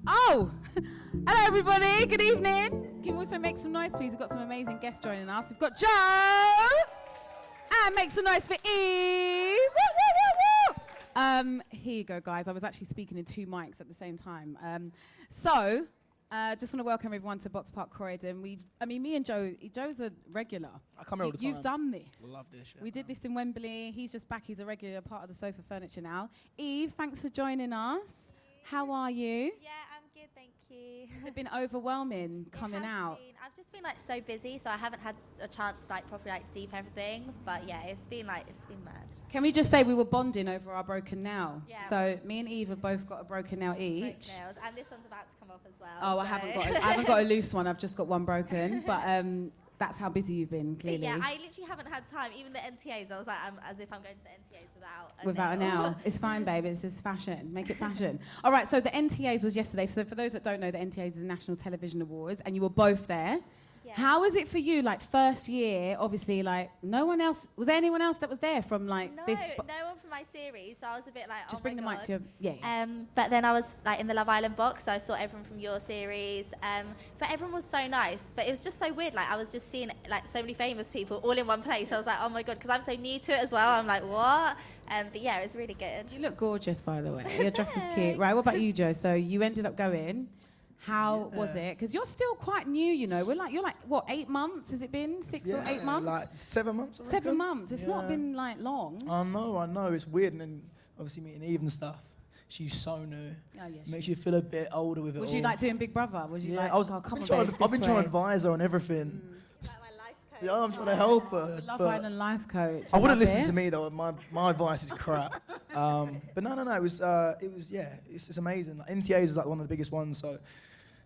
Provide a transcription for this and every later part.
Oh, hello everybody, good evening. Can you also make some noise please? We've got some amazing guests joining us. We've got Joe, and make some noise for Eve. Woo, woo, woo, woo. Here you go guys, I was actually speaking in two mics at the same time. Just want to welcome everyone to BOXPARK Croydon. Me and Joe's a regular. I come here all the time. You've done this. I love this shit. We did this in Wembley. He's just back, he's a regular part of the sofa furniture now. Eve, thanks for joining us. How are you? Yeah, I'm good, thank you. It's been overwhelming coming out. I've just been like so busy, so I haven't had a chance to like properly like deep everything. But yeah, it's been mad. Can we just say we were bonding over our broken nail? Yeah. So me and Eve have both got a broken nail each. Nails, and this one's about to come off as well. Oh, so. I haven't got a loose one. I've just got one broken. But that's how busy you've been, clearly. Yeah, I literally haven't had time. Even the NTAs, I was like, as if I'm going to the NTAs without a nail. It's fine, babe. It's just fashion. Make it fashion. All right. So the NTAs was yesterday. So for those that don't know, the NTAs is the National Television Awards, and you were both there. Yeah. How was it for you? Like first year, obviously, like no one else. Was there anyone else that was there from like this? No one from my series. So I was a bit like, just bring the mic to your But then I was like in the Love Island box, so I saw everyone from your series. But everyone was so nice. But it was just so weird. Like I was just seeing like so many famous people all in one place. I was like, oh my god, because I'm so new to it as well. I'm like, what? But yeah, it was really good. You look gorgeous, by the way. Your dress is cute. Right. What about you, Joe? So you ended up going. How was it? Because you're still quite new, you know. You're like, what, 8 months? Has it been 6 or 8 months? Like 7 months. 7 months. It's not been like long. I know. It's weird, and then obviously meeting Eve and stuff. She's so new. Oh, yeah, makes you feel a bit older with it. Was you like doing Big Brother? Was you like, I've been trying to advise her on everything. Like my life coach. Yeah, I'm trying to help her. Love Island life coach. I wouldn't listen to me though. My advice is crap. But no. It was it's amazing. Like, NTAs is like one of the biggest ones. So.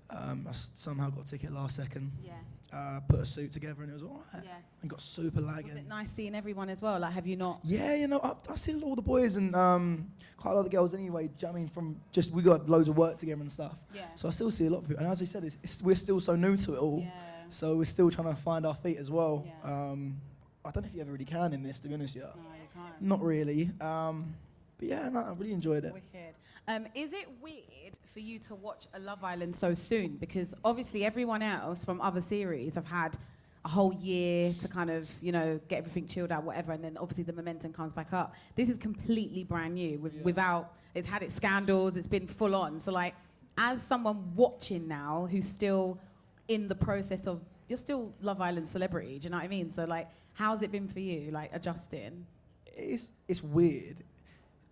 I somehow got a ticket last second. Yeah. Put a suit together and it was all right. Yeah. And got super lagging. Was it nice seeing everyone as well? Like, have you not? Yeah, you know, I see all the boys and quite a lot of the girls anyway. Do you know what I mean? From just we got loads of work together and stuff. Yeah. So I still see a lot of people. And as I said, we're still so new to it all. Yeah. So we're still trying to find our feet as well. Yeah. I don't know if you ever really can in this, to be honest. Yeah. No, you can't. Not really. But yeah, no, I really enjoyed it. Wicked. Is it weird for you to watch a Love Island so soon? Because obviously everyone else from other series have had a whole year to kind of, you know, get everything chilled out, whatever, and then obviously the momentum comes back up. This is completely brand new without, it's had its scandals, it's been full on. So like, as someone watching now who's still in the process of, you're still Love Island celebrity, do you know what I mean? So like, how's it been for you, like adjusting? It's weird.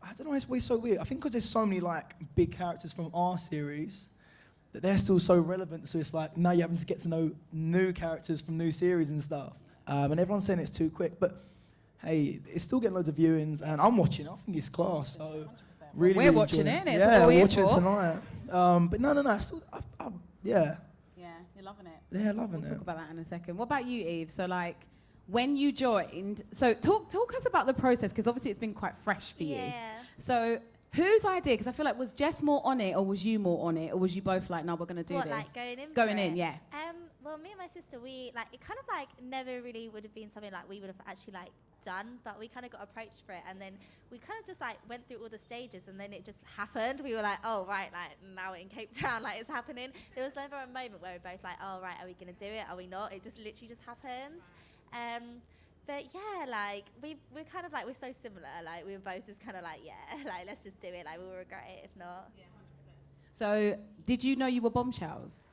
I don't know, it's so weird. I think because there's so many like big characters from our series that they're still so relevant. So it's like now you're having to get to know new characters from new series and stuff. And everyone's saying it's too quick, but hey, it's still getting loads of viewings, and I'm watching. I think it's class. So really, we're watching it. Yeah, we're watching it tonight. But no, yeah. Yeah, you're loving it. Yeah, loving it. We'll talk about that in a second. What about you, Eve? So like, when you joined, so talk us about the process, because obviously it's been quite fresh for you. Yeah. So whose idea, because I feel like, was Jess more on it, or was you more on it, or was you both like, no, we're going to do this? Like going in? Going in, yeah. Well, me and my sister, we, like, it kind of like never really would have been something like we would have actually like done, but we kind of got approached for it, and then we kind of just like went through all the stages, and then it just happened. We were like, oh right, like now we're in Cape Town, like it's happening. There was never a moment where we're both like, oh right, are we going to do it? Are we not? It just literally just happened. But yeah, like we're kind of like, we're so similar. Like we were both just kind of like, yeah, like let's just do it. Like we'll regret it if not. Yeah, 100%. So did you know you were Bombshells?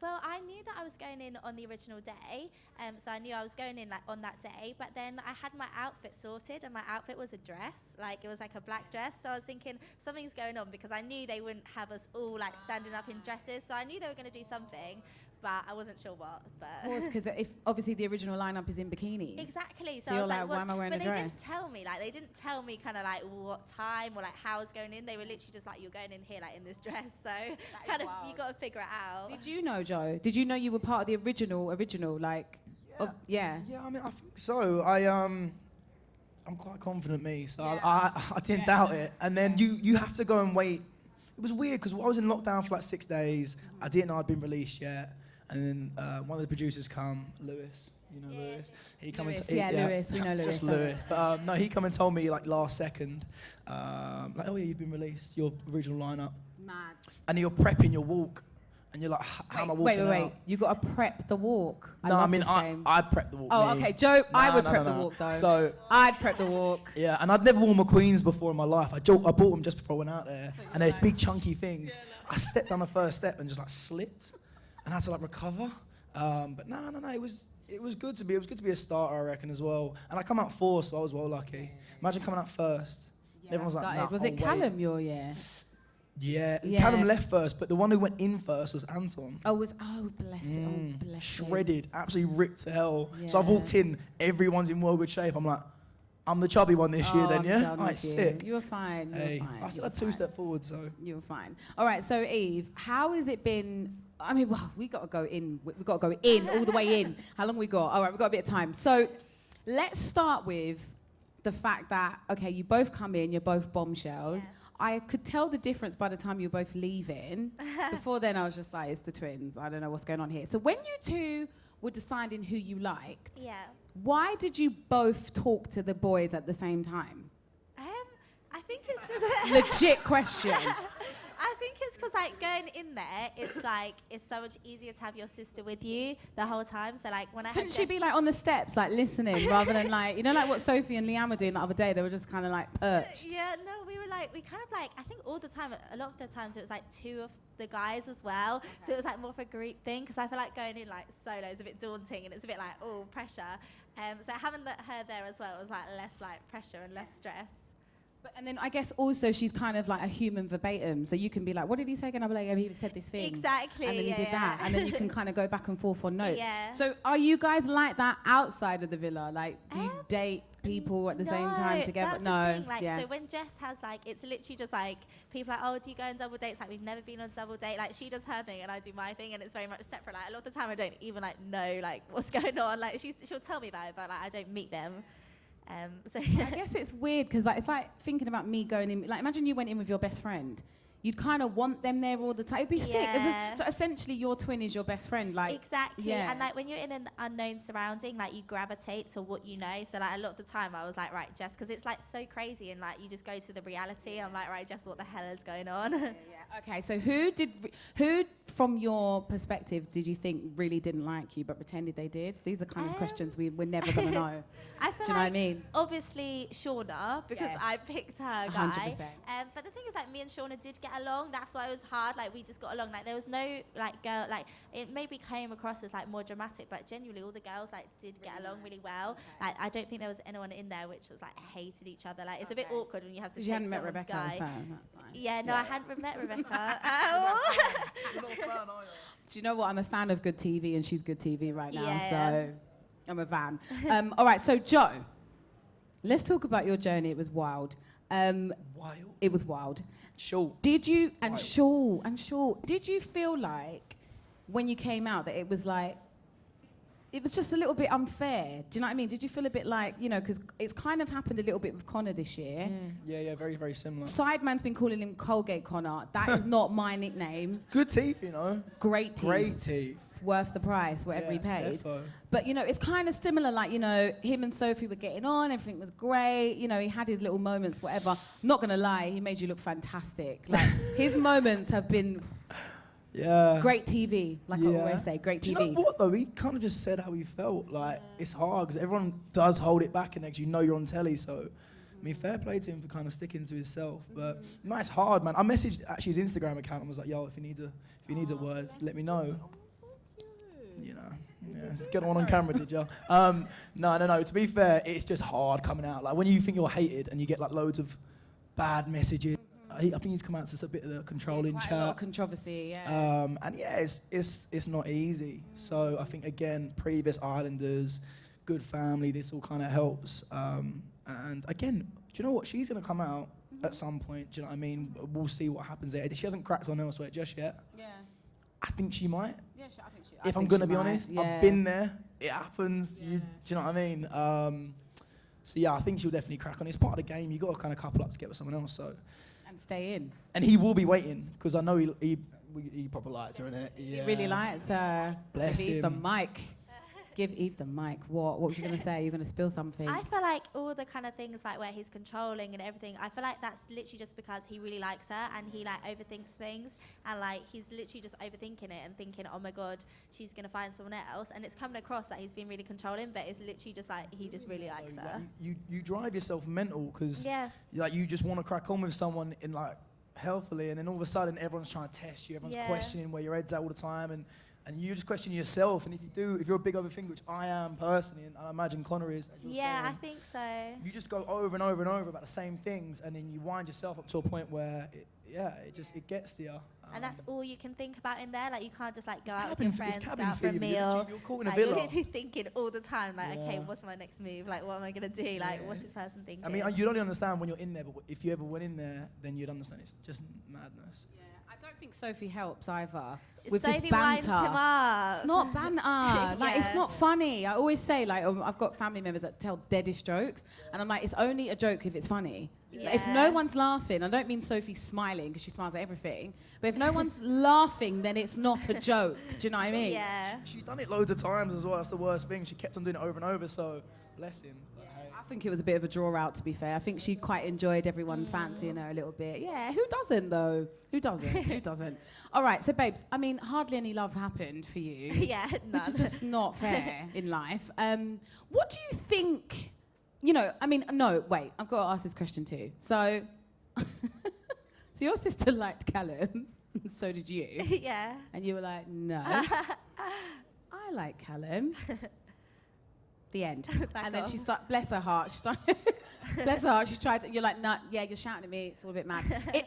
Well, I knew that I was going in on the original day, so I knew I was going in like on that day, but then I had my outfit sorted, and my outfit was a dress, like it was like a black dress, so I was thinking something's going on, because I knew they wouldn't have us all like standing up in dresses, so I knew they were going to do something, but I wasn't sure what. But of course, because if obviously the original lineup is in bikinis. Exactly. So I was like, why am I wearing a dress? But they didn't tell me kind of like what time or like how I was going in. They were literally just like, you're going in here like in this dress. So kind of you got to figure it out. Did you know, Joe? Did you know you were part of the original like? Yeah. Yeah, I mean, I think so. I'm quite confident, me. So I didn't doubt it. And then you have to go and wait. It was weird because I was in lockdown for like 6 days. I didn't know I'd been released yet. And then one of the producers come, Lewis. You know Lewis. He come Lewis, Lewis. We know Lewis. Just Lewis. But no, he come and told me like last second, like, oh yeah, you've been released. Your original lineup. Mad. And you're prepping your walk, and you're like, how am I walking out? You got to prep the walk. No, I mean, I prep the walk. Oh, okay, Joe, I would prep the walk, though. So I'd prep the walk. Yeah, and I'd never worn my Queens before in my life. I bought them just before I went out there, and they're big, chunky things. I stepped on the first step and just like slipped, and I had to like recover. But no, it was good to be. It was good to be a starter, I reckon, as well. And I come out fourth, so I was well lucky. Imagine coming out first. Yeah, everyone's like, nah, was it Callum your year? Yeah, Callum left first, but the one who went in first was Anton. Bless it. Shredded, absolutely ripped to hell. Yeah. So I've walked in, everyone's in well good shape. I'm like, I'm the chubby one this year then, yeah? Alright, sick. You were fine. Hey, I still had 2 steps forward, so. You were fine. All right, so Eve, how has it been? I mean, well, we got to go in. We got to go in, all the way in. How long we got? All right, we've got a bit of time. So let's start with the fact that, okay, you both come in, you're both bombshells. Yeah. I could tell the difference by the time you were both leaving. Before then, I was just like, it's the twins. I don't know what's going on here. So when you two were deciding who you liked, why did you both talk to the boys at the same time? I think it's just Legit question. I think it's because like going in there, it's like it's so much easier to have your sister with you the whole time. So like when I couldn't she be like on the steps, like listening, rather than like, you know, like what Sophie and Liam were doing the other day? They were just kind of like perched. Yeah, no, we kind of like, I think all the time, a lot of the times it was like 2 of the guys as well. Okay. So it was like more of a group thing, because I feel like going in like solo is a bit daunting and it's a bit like, oh, pressure. So having her there as well was like less like pressure and less stress. But, and then I guess also she's kind of like a human verbatim, so you can be like, what did he say again? I'll be like, oh, he said this thing. Exactly. And then he did that. And then you can kind of go back and forth on notes. Yeah. So are you guys like that outside of the villa? Like, do you date people at the same time together? That's no. The thing. Like, so when Jess has like, it's literally just like, people are like, oh, do you go on double dates? Like, we've never been on double date. Like, she does her thing and I do my thing, and it's very much separate. Like, a lot of the time I don't even like know like what's going on. Like, she'll tell me about it, but like I don't meet them. So I guess it's weird because like, it's like thinking about me going in. Like, imagine you went in with your best friend. You'd kind of want them there all the time. It'd be sick. So essentially, your twin is your best friend. Like exactly. Yeah. And like when you're in an unknown surrounding, like you gravitate to what you know. So like a lot of the time, I was like, right, Jess, because it's like so crazy, and like you just go to the reality. I'm like, right, Jess, what the hell is going on? Yeah. Okay. So who from your perspective, did you think really didn't like you but pretended they did? These are kind of questions we're never gonna know. I feel Do you know what I mean? Obviously, Shauna, because I picked her guy. 100%. But the thing is, like, me and Shauna did get along. That's why it was hard. Like, we just got along. Like, there was no, like, girl, like, it maybe came across as, like, more dramatic, but genuinely, all the girls, like, did get along really well. Okay. Like, I don't think there was anyone in there which was, like, hated each other. Like, it's a bit awkward when you have to You hadn't met someone's Rebecca, guy. so that's fine. Yeah, no, I hadn't met Rebecca. You're not a fan, are you? Do you know what? I'm a fan of good TV, and she's good TV right now, Yeah. so I'm a fan. All right, so Joe, let's talk about your journey. It was wild. Wild? It was wild. Sure. Did you, and sure, did you feel like when you came out that it was like, it was just a little bit unfair? Do you know what I mean? Did you feel a bit like, you know, because it's kind of happened a little bit with Connor this year. Yeah, very, very similar. Sideman's been calling him Colgate Connor. That is not my nickname. Good teeth, you know. Great teeth. Great teeth. It's worth the price, whatever he paid. Defo. But, you know, it's kind of similar, like, you know, him and Sophie were getting on, everything was great, you know, he had his little moments, whatever. I'm not going to lie, he made you look fantastic. Like, his moments have been great TV, like I always say, great TV. Do you know what, though? He kind of just said how he felt. Like, it's hard, because everyone does hold it back, and next you know you're on telly, so... I mean, fair play to him for kind of sticking to himself, but no, it's hard, man. I messaged actually his Instagram account and was like, "Yo, if you need a word, let me know." You know, get on camera, did ya? No. To be fair, it's just hard coming out. Like when you think you're hated and you get like loads of bad messages. I think he's come out to a bit of the controlling chat. A lot of controversy, yeah. And yeah, it's not easy. So I think again, previous Islanders, good family, this all kind of helps. And again, do you know what? She's going to come out at some point. Do you know what I mean? We'll see what happens there. She hasn't cracked one elsewhere just yet. Yeah. I think she might. Yeah, I think she. If I'm going to be honest, yeah. I've been there. It happens. Yeah. Do you know what I mean? So yeah, I think she'll definitely crack on. It's part of the game. You got to kind of couple up to get with someone else. So. And stay in. And he will be waiting because I know he proper likes her, innit? He really likes her. Bless him. The mic. Give Eve the mic. What was you going to say? You're going to spill something? I feel like all the kind of things like where he's controlling and everything, I feel like that's literally just because he really likes her and he like overthinks things, and like he's literally just overthinking it and thinking, oh my God, she's going to find someone else, and it's coming across that he's been really controlling, but it's literally just like he just really likes her. Like, you drive yourself mental because like you just want to crack on with someone in like healthily, and then all of a sudden everyone's trying to test you, everyone's questioning where your head's at all the time, and you just question yourself. And if you're a big overthinker, which I am personally, and I imagine Connor is, as you're saying, I think so. You just go over and over and over about the same things, and then you wind yourself up to a point where it gets to you. And that's all you can think about in there. Like you can't just like go out with your friends, go out for a fever. meal. You're caught in like, a villa. You're literally thinking all the time, like, okay, what's my next move? Like, what am I gonna do? Like, what's this person thinking? I mean, you'd only understand when you're in there, but if you ever went in there, then you'd understand. It's just madness. Yeah, I don't think Sophie helps either. With Sophie this banter. winds him up. It's not banter. Like, it's not funny. I always say, like, I've got family members that tell deadish jokes, and I'm like, it's only a joke if it's funny. Like, if no one's laughing, I don't mean Sophie's smiling because she smiles at everything, but if no one's laughing, then it's not a joke. Do you know what I mean? Yeah. She's done it loads of times as well. That's the worst thing. She kept on doing it over and over, so bless him. I think it was a bit of a draw out, to be fair. I think she quite enjoyed everyone fancying her a little bit. Yeah, who doesn't, though? Who doesn't? Who doesn't? All right, so, babes, I mean, hardly any love happened for you. Yeah, which is just not fair in life. What do you think, you know, I mean, no, wait, I've got to ask this question too. So, so your sister liked Callum, and so did you. Yeah. And you were like, no, I like Callum. The end. And then she started, bless her heart, she tried to, you're like, nah, yeah, you're shouting at me, it's all a bit mad.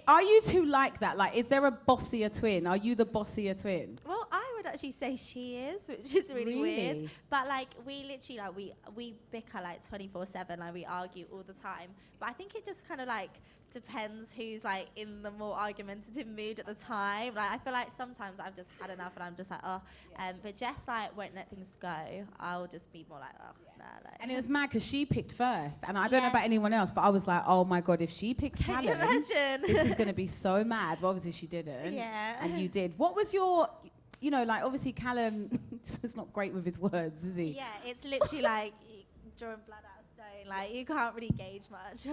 Are you two like that? Like, is there a bossier twin? Are you the bossier twin? Well, I would actually say she is, which is really weird. But like, we literally, like, we bicker like 24/7, like we argue all the time. But I think it just kind of like depends who's like in the more argumentative mood at the time. Like, I feel like sometimes I've just had enough and I'm just like, oh. But Jess like won't let things go. I'll just be more like, oh, nah. Like. And it was mad because she picked first, and I don't know about anyone else, but I was like, oh my God, if she picks Callum, this is going to be so mad. But obviously she didn't. Yeah. And you did. What was your, you know, like obviously Callum is not great with his words, is he? Yeah, it's literally like drawing blood out of stone. Like, you can't really gauge much.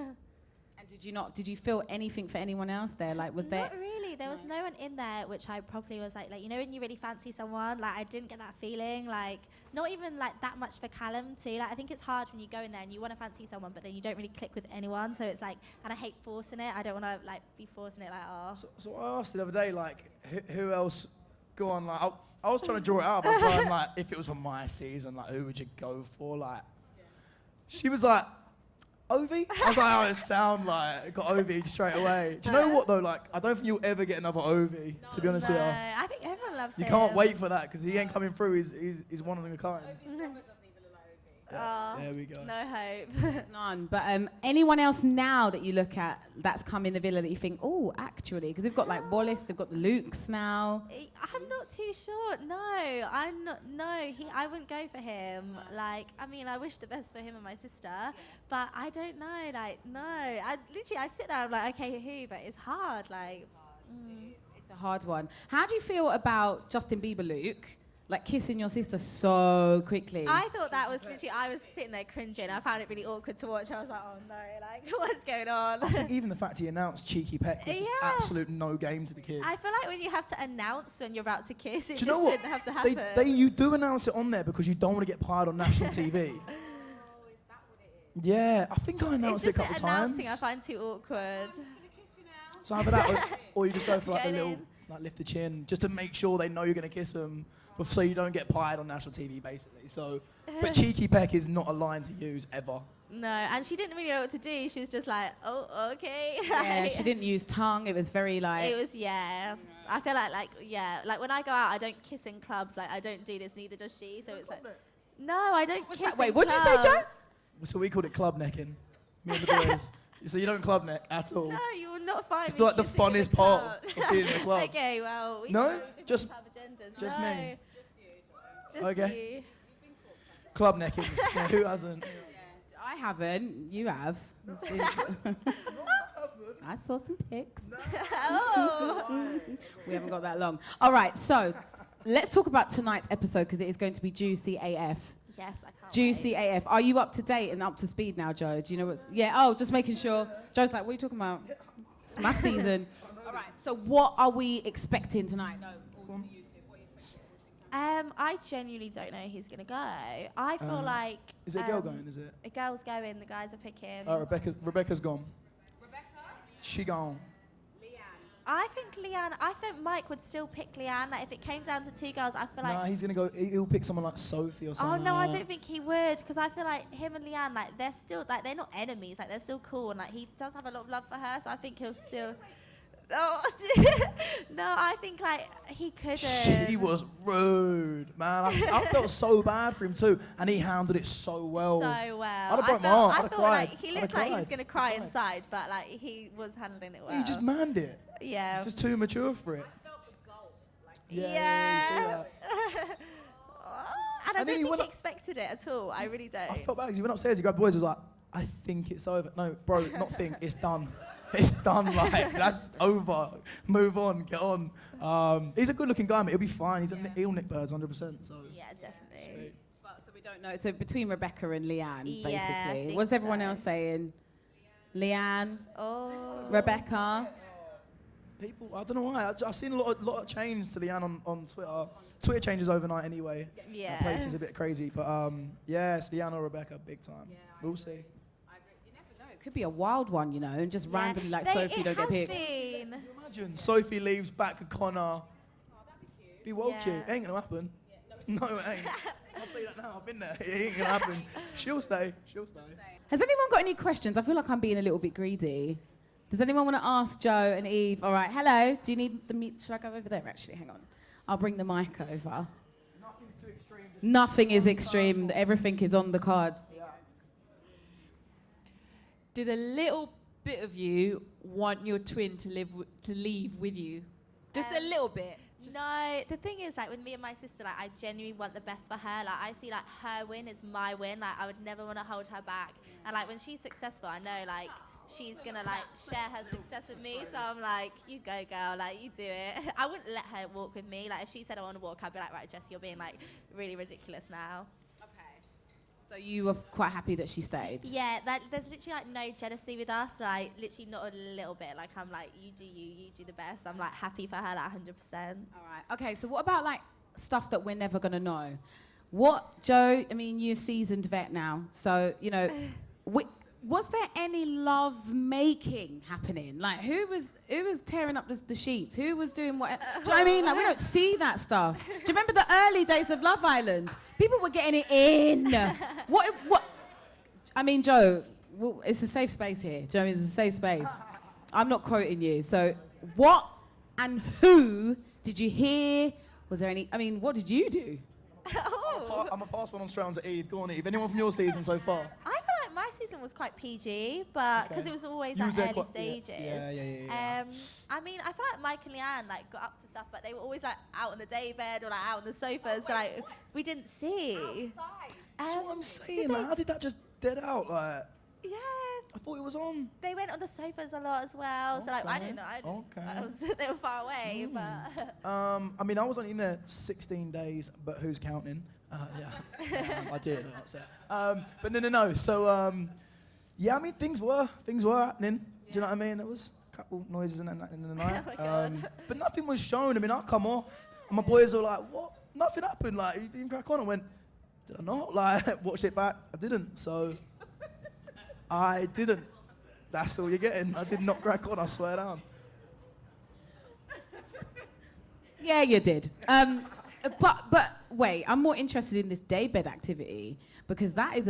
And did you feel anything for anyone else there? Like, was there? Not really. There was no one in there, which I probably was like, you know, when you really fancy someone, like, I didn't get that feeling. Like, not even like that much for Callum too. Like, I think it's hard when you go in there and you want to fancy someone, but then you don't really click with anyone. So it's like, and I hate forcing it. I don't want to like be forcing it. Like, oh. So I asked the other day, like, who else? Go on, like, I was trying to draw it out. I was going like, if it was for my season, like, who would you go for? Like, she was like, Ovi? I was like, oh, it sound like got Ovi straight away. Do you know what though? Like, I don't think you'll ever get another Ovi. To be honest with you, I think everyone loves him. You can't wait for that because he ain't coming through. He's one of a kind. Oh, there we go. No hope. There's none. But anyone else now that you look at that's come in the villa that you think, oh, actually, because they've got like Wallace, they've got the Lukes now. I'm not too sure. No, I'm not. No, I wouldn't go for him. Like, I mean, I wish the best for him and my sister, but I don't know. Like, no, I sit there. I'm like, okay, who? But it's hard. Like, it's a hard one. How do you feel about Justin Bieber, Luke? Like kissing your sister so quickly. I thought that was literally, I was sitting there cringing. I found it really awkward to watch. I was like, oh no, like, what's going on? I think even the fact he announced cheeky peck was just absolute no game to the kid. I feel like when you have to announce when you're about to kiss, it do you just know what? shouldn't have to happen. You do announce it on there because you don't want to get pied on national TV. Oh, is that what it is? Yeah, I think I announced it a couple of times. Announcing I find too awkward. So either that or you just go for like a little, like lift the chin, just to make sure they know you're going to kiss them. So you don't get pied on national TV, basically. So, but cheeky peck is not a line to use ever. No, and she didn't really know what to do. She was just like, oh, okay. Yeah, she didn't use tongue. It was very like. It was I feel like when I go out, I don't kiss in clubs. Like I don't do this. Neither does she. So it's like, no, I don't kiss. That? Wait, what did you say, Joe? So we called it club necking. Me and the boys. So you don't club neck at all. No, you will not find it's me. It's like the funnest part of being in the club. Okay, well, we no, just no. me. Just okay. You. Club necking. Yeah, who hasn't? Yeah, I haven't. You have. I saw some pics. No. Oh. We haven't got that long. All right, so let's talk about tonight's episode because it is going to be juicy AF. Yes, I can't Juicy wait. AF. Are you up to date and up to speed now, Joe? Do you know what's... Yeah, oh, just making sure. Joe's like, what are you talking about? It's my season. All right, so what are we expecting tonight? No, all of you two. What are you expecting? I genuinely don't know who's going to go. I feel like... Is it a girl going, is it? A girl's going, the guys are picking. Rebecca's gone. Rebecca? She gone. I think Mike would still pick Leanne. Like, if it came down to 2 girls, I feel like... Nah, he's going to go... He'll pick someone like Sophie or something. Oh, no, I don't think he would. Because I feel like him and Leanne, like, they're still... Like, they're not enemies. Like, they're still cool. And, like, he does have a lot of love for her. So I think he'll still... Oh, no, I think, like, he couldn't. She was rude, man. I felt so bad for him too, and he handled it so well. So well. I'd have broke my heart. I'd have cried. Like, he looked like he was going to cry inside, but, like, he was handling it well. He just manned it. Yeah. He's just too mature for it. I felt the gulp. Like, Yeah. And I And then don't he think went he expected it at all. I really don't. I felt bad because he went upstairs, he grabbed boys, he was like, I think it's over. No, bro, not think, it's done. It's done, like, that's over. Move on, get on. He's a good-looking guy, mate. He'll be fine. He'll nick birds 100%. So. Yeah, definitely. Sweet. But, so we don't know. So between Rebecca and Leanne, Yeah, I basically. think What's everyone so. else saying? Leanne, Oh. Rebecca. People, I don't know why. I've seen a lot of change to Leanne on Twitter. Twitter changes overnight anyway. Yeah. That place is a bit crazy. But, yeah, it's Leanne or Rebecca, big time. Yeah, We'll see. You never know. It could be a wild one, you know, and just Yeah. randomly like They- Sophie it don't get has picked. been. Can you imagine? Sophie leaves back to Connor. Oh, that'd be cute. Be well Yeah. cute. It ain't gonna happen. No, it ain't. I'll tell you that now. I've been there. It ain't gonna happen. She'll stay. She'll stay. Has anyone got any questions? I feel like I'm being a little bit greedy. Does anyone want to ask Joe and Eve? All right, hello. Do you need the meat? Should I go over there, actually? Hang on. I'll bring the mic over. Nothing's too extreme. Nothing is extreme. Everything is on the cards. Did a little bit of you want your twin to leave with you? Just a little bit. No, the thing is, like, with me and my sister, like, I genuinely want the best for her. Like, I see, like, her win is my win. Like, I would never want to hold her back. And, like, when she's successful, I know, like, she's going to, like, share her success with me. So I'm like, you go, girl. Like, you do it. I wouldn't let her walk with me. Like, if she said I want to walk, I'd be like, right, Jess, you're being, like, really ridiculous now. So you were quite happy that she stayed? Yeah, there's literally, like, no jealousy with us. Like, literally not a little bit. Like, I'm like, you do the best. I'm, like, happy for her, like, 100%. All right. Okay, so what about, like, stuff that we're never going to know? What, Joe, I mean, you're a seasoned vet now. So, you know, was there any love making happening? Like, who was tearing up the sheets? Who was doing what? Do you know what I mean? Like, we don't see that stuff. Do you remember the early days of Love Island? People were getting it in. What? I mean, Joe, well, it's a safe space here. Do you know what I mean? It's a safe space. I'm not quoting you. So, what and who did you hear? Was there any? I mean, what did you do? Oh. I'm going to pass one on straight on to Eve. Go on, Eve. Anyone from your season so far? I feel like my season was quite PG, but because it was always You like was there early quite- stages. Yeah. I mean, I feel like Mike and Leanne like got up to stuff, but they were always like out on the daybed or like out on the sofas, so like we didn't see. That's what I'm saying. Like, how did that just dead out? Like, Yeah, I thought it was on. they went on the sofas a lot as well. So like I Okay. didn't know. Okay. They were far away, but I mean, I was only in there 16 days, but who's counting? Yeah, I did. I'm upset. But no. So, yeah, I mean, things were happening. Do you know what I mean? There was a couple noises in the night. Oh my God. But nothing was shown. I mean, I come off, and my boys were like, "What? Nothing happened. Like, you didn't crack on." I went, "Did I not?" Like, watched it back. I didn't. So, I didn't. That's all you're getting. I did not crack on. I swear down. Yeah, you did. But wait, I'm more interested in this daybed activity because that's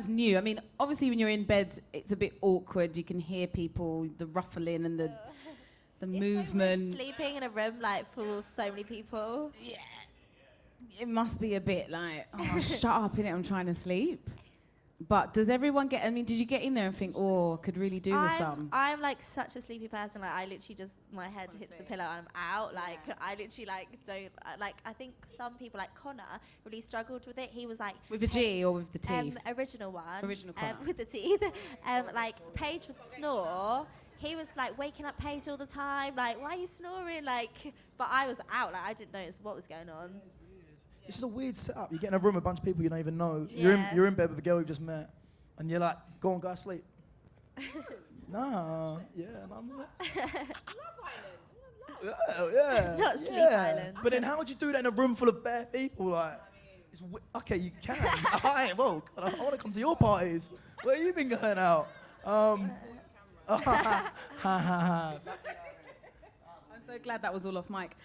new. I mean, obviously when you're in bed, it's a bit awkward. You can hear people, the ruffling and the it's movement. so weird sleeping in a room like full of so many people. Yeah, it must be a bit like, oh, shut up, innit? I'm trying to sleep. But does everyone get? I mean, did you get in there and think, oh, could really do with some? I'm like such a sleepy person. Like I literally just my head hits the pillow and I'm out. Like I literally like don't like. I think some people like Connor really struggled with it. He was like With a G or with the teeth? original one. Original Connor. With the teeth. Like Paige would snore. He was like waking up Paige all the time. Like, why are you snoring? Like, but I was out. Like I didn't notice what was going on. It's just a weird setup. You get in a room with a bunch of people you don't even know. Yeah. You're in bed with a girl you just met, and you're like, go on, go to sleep. Nah, yeah, and I'm like, yeah, Not Sleep Island. But then how would you do that in a room full of bare people? Like, okay, you can. Alright, well, I want to come to your parties. Where you been going out? I'm so glad that was all off mic.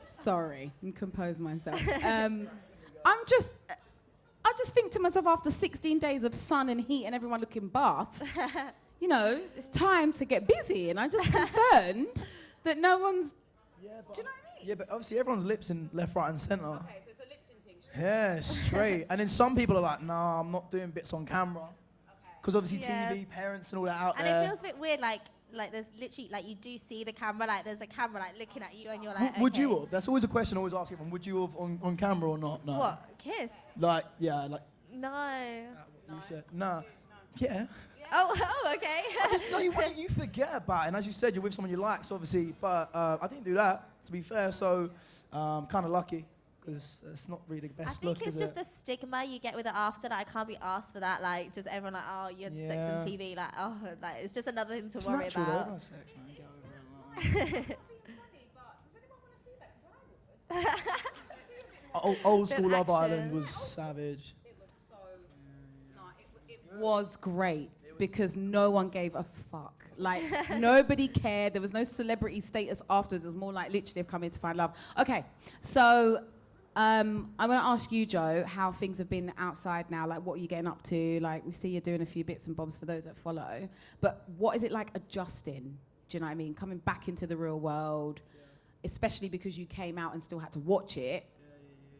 Sorry, and compose myself. I just think to myself, after 16 days of sun and heat and everyone looking buff, you know, it's time to get busy. And I'm just concerned that no one's. Yeah, but, do you know what I mean? Yeah, but obviously everyone's lips in left, right, and centre. Okay, so it's a lip sync. Yeah, straight. And then some people are like, nah, I'm not doing bits on camera. Because obviously Yeah. TV, parents and all that out And there. it feels a bit weird, like there's literally, like you do see the camera, like there's a camera like looking at you and you're like, Would okay. you have? That's always a question I always ask everyone. Would you have on camera or not? No. What, kiss? Like, yeah, like No. you said. Nah. Yeah. Oh, okay. Just no, you forget about it. And as you said, you're with someone you like, so obviously. But I didn't do that, to be fair. So kind of lucky because it's not really the I best think look. it's is just it? the stigma you get with it after. Like I can't be asked for that. Like just everyone like, oh, you had sex on TV. Like oh, like it's just another thing to It's worry natural, though. about. Everyone has sex, man. Get over it. Old school Bit Love action. Island was savage. It was great because no one gave a fuck. Like, nobody cared. There was no celebrity status afterwards. It was more like literally I've come here to find love. Okay, so I'm going to ask you, Joe, how things have been outside now. Like, what are you getting up to? Like, we see you're doing a few bits and bobs for those that follow. But what is it like adjusting? Do you know what I mean? Coming back into the real world, especially because you came out and still had to watch it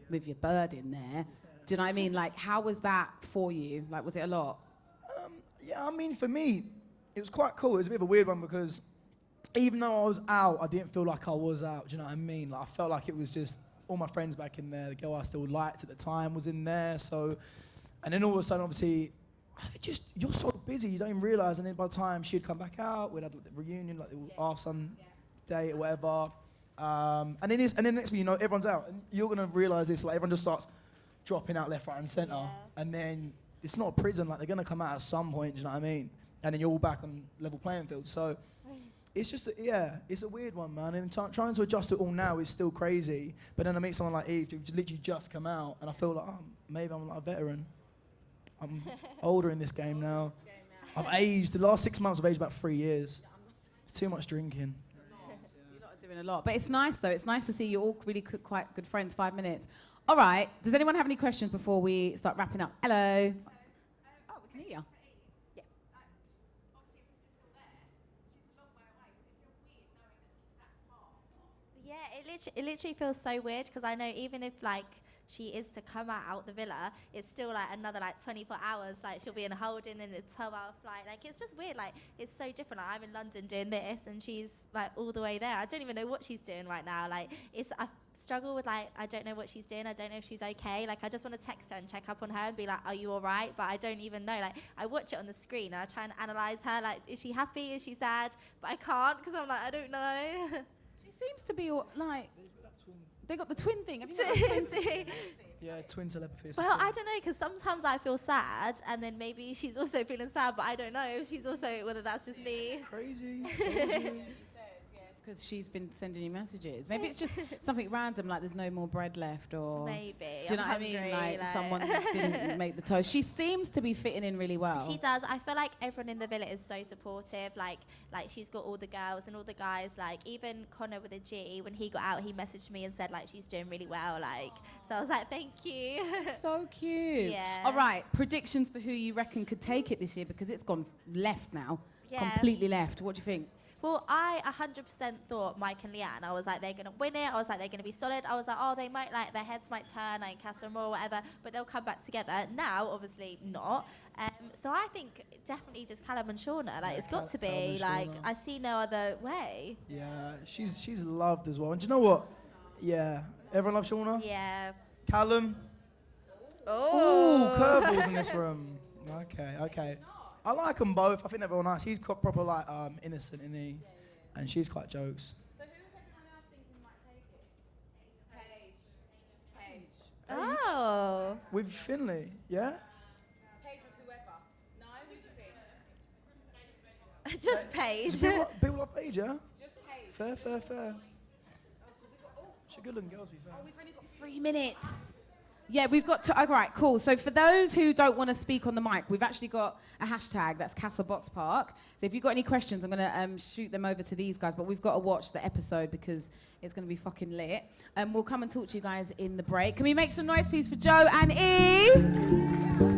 with your bird in there. Do you know what I mean? Like, how was that for you? Like, was it a lot? Yeah, I mean, for me, it was quite cool. It was a bit of a weird one because even though I was out, I didn't feel like I was out. Do you know what I mean? Like, I felt like it was just all my friends back in there. The girl I still liked at the time was in there. So, and then all of a sudden, obviously, I think just you're so busy, you don't even realise. And then by the time she'd come back out, we'd have like, the reunion, like the after-sun day or whatever. And then next thing you know, everyone's out, and you're gonna realise this. Like everyone just starts dropping out left, right, and centre, and then it's not a prison. Like they're gonna come out at some point. Do you know what I mean? And then you're all back on level playing field. So it's just it's a weird one, man. And trying to adjust it all now is still crazy. But then I meet someone like Eve, who's literally just come out, and I feel like maybe I'm like a veteran. I'm older in this game now. I've aged. The last 6 months I've aged about 3 years. It's too much drinking. You're not doing a lot. But it's nice, though. It's nice to see you all really quite good friends. 5 minutes. All right. Does anyone have any questions before we start wrapping up? Hello. Oh, we can hear you. Yeah. Yeah, it literally feels so weird because I know even if like she is to come out the villa, it's still like another like 24 hours. Like she'll be in a holding and it's a 12-hour flight. Like it's just weird. Like it's so different. Like, I'm in London doing this and she's like all the way there. I don't even know what she's doing right now. Like I struggle with like I don't know what she's doing. I don't know if she's okay. Like I just want to text her and check up on her and be like, are you all right? But I don't even know. Like I watch it on the screen and I try and analyze her. Like is she happy? Is she sad? But I can't because I'm like I don't know. She seems to be like. They got the twin thing. Have you got the twin thing? Yeah, twin telepathy. Well, I don't know, because sometimes I feel sad, and then maybe she's also feeling sad, but I don't know if she's also, whether that's just me. Crazy. Because she's been sending you messages. Maybe it's just something random, like there's no more bread left, or Maybe. Do you know what I mean? Like someone didn't make the toast. She seems to be fitting in really well. She does. I feel like everyone in the villa is so supportive. Like she's got all the girls and all the guys. Like even Connor with a G, when he got out, he messaged me and said like she's doing really well. Like so I was like, thank you. So cute. Yeah. All right. Predictions for who you reckon could take it this year, because it's gone left now. Yeah. Completely left. What do you think? Well, I 100% thought Mike and Leanne. I was like, they're going to win it. I was like, they're going to be solid. I was like, oh, they might, like, their heads might turn, like Casa Amor or whatever, but they'll come back together. Now, obviously, not. So I think definitely just Callum and Shauna. Like, it's got to be. Like, I see no other way. Yeah, she's loved as well. And do you know what? Yeah, everyone loves Shauna? Yeah. Callum? Oh. Ooh, curveballs in this room. Okay. I like them both. I think they're all nice. He's proper like innocent, isn't he? And she's quite jokes. So who was everyone Oh. With Finley, yeah? Paige with whoever. No, who do you think? Just Paige. So people love Paige, yeah? Just Paige. Fair. She's a good looking girl, to be fair. Oh, we've only got 3 minutes. Yeah, we've got to. All right, cool. So for those who don't want to speak on the mic, we've actually got a hashtag that's CastleBoxPark. So if you've got any questions, I'm going to shoot them over to these guys. But we've got to watch the episode because it's going to be fucking lit. We'll come and talk to you guys in the break. Can we make some noise, please, for Joe and Eve?